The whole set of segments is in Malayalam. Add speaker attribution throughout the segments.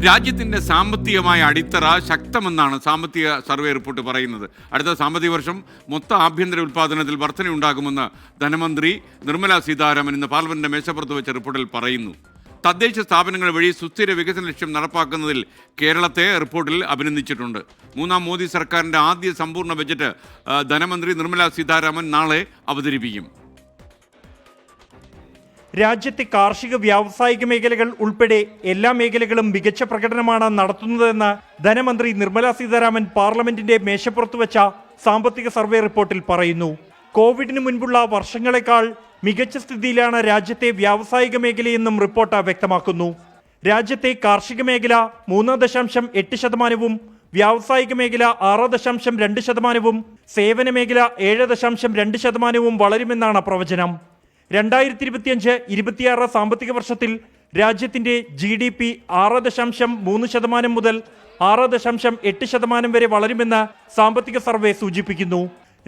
Speaker 1: രാജ്യത്തിൻ്റെ സാമ്പത്തികമായ അടിത്തറ ശക്തമെന്നാണ് സാമ്പത്തിക സർവേ റിപ്പോർട്ട് പറയുന്നത്. അടുത്ത സാമ്പത്തിക വർഷം മൊത്ത ആഭ്യന്തര ഉൽപ്പാദനത്തിൽ വർധനയുണ്ടാകുമെന്ന് ധനമന്ത്രി നിർമ്മല സീതാരാമൻ ഇന്ന് പാർലമെന്റിന്റെ മേശപ്പുറത്ത് വെച്ച റിപ്പോർട്ടിൽ പറയുന്നു. തദ്ദേശ സ്ഥാപനങ്ങൾ വഴി സുസ്ഥിര വികസന ലക്ഷ്യം നടപ്പാക്കുന്നതിൽ കേരളത്തെ റിപ്പോർട്ടിൽ അഭിനന്ദിച്ചിട്ടുണ്ട്. മൂന്നാം മോദി സർക്കാരിൻ്റെ ആദ്യ സമ്പൂർണ്ണ ബജറ്റ് ധനമന്ത്രി നിർമ്മല സീതാരാമൻ നാളെ അവതരിപ്പിക്കും.
Speaker 2: രാജ്യത്തെ കാർഷിക വ്യാവസായിക മേഖലകൾ ഉൾപ്പെടെ എല്ലാ മേഖലകളും മികച്ച പ്രകടനമാണ് നടത്തുന്നതെന്ന് ധനമന്ത്രി നിർമ്മല സീതാരാമൻ പാർലമെന്റിന്റെ മേശപ്പുറത്ത് വെച്ച സാമ്പത്തിക സർവേ റിപ്പോർട്ടിൽ പറയുന്നു. കോവിഡിന് മുൻപുള്ള വർഷങ്ങളെക്കാൾ മികച്ച സ്ഥിതിയിലാണ് രാജ്യത്തെ വ്യാവസായിക മേഖലയെന്നും റിപ്പോർട്ട് വ്യക്തമാക്കുന്നു. രാജ്യത്തെ കാർഷിക മേഖല 3.8%, വ്യാവസായിക മേഖല 6.2%, സേവന മേഖല 7.2% വളരുമെന്നാണ് പ്രവചനം. 2025-26 സാമ്പത്തിക വർഷത്തിൽ രാജ്യത്തിന്റെ GDP 6.3% മുതൽ 6.8% വരെ വളരുമെന്ന് സാമ്പത്തിക സർവേ സൂചിപ്പിക്കുന്നു.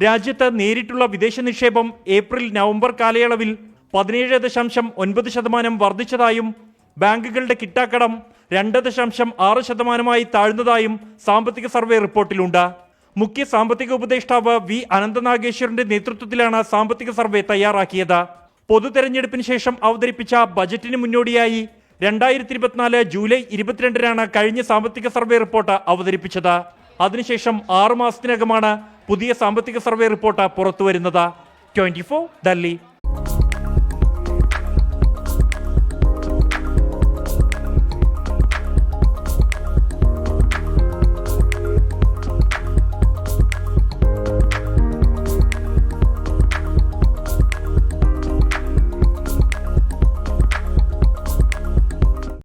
Speaker 2: രാജ്യത്ത് നേരിട്ടുള്ള വിദേശ നിക്ഷേപം ഏപ്രിൽ-നവംബർ കാലയളവിൽ 17.9% വർദ്ധിച്ചതായും ബാങ്കുകളുടെ കിട്ടാക്കടം 2.6%-ആയി താഴ്ന്നതായും സാമ്പത്തിക സർവേ റിപ്പോർട്ടിലുണ്ട്. മുഖ്യ സാമ്പത്തിക ഉപദേഷ്ടാവ് വി അനന്തനാഗേശ്വരന്റെ നേതൃത്വത്തിലാണ് സാമ്പത്തിക സർവേ തയ്യാറാക്കിയത്. പൊതു തെരഞ്ഞെടുപ്പിന് ശേഷം അവതരിപ്പിച്ച ബജറ്റിന് മുന്നോടിയായി 2024 ജൂലൈ 22-നാണ് കഴിഞ്ഞ സാമ്പത്തിക സർവേ റിപ്പോർട്ട് അവതരിപ്പിച്ചത്. അതിനുശേഷം 6 മാസത്തിനകമാണ് പുതിയ സാമ്പത്തിക സർവേ റിപ്പോർട്ട് പുറത്തുവരുന്നത്. 24 ഡൽഹി.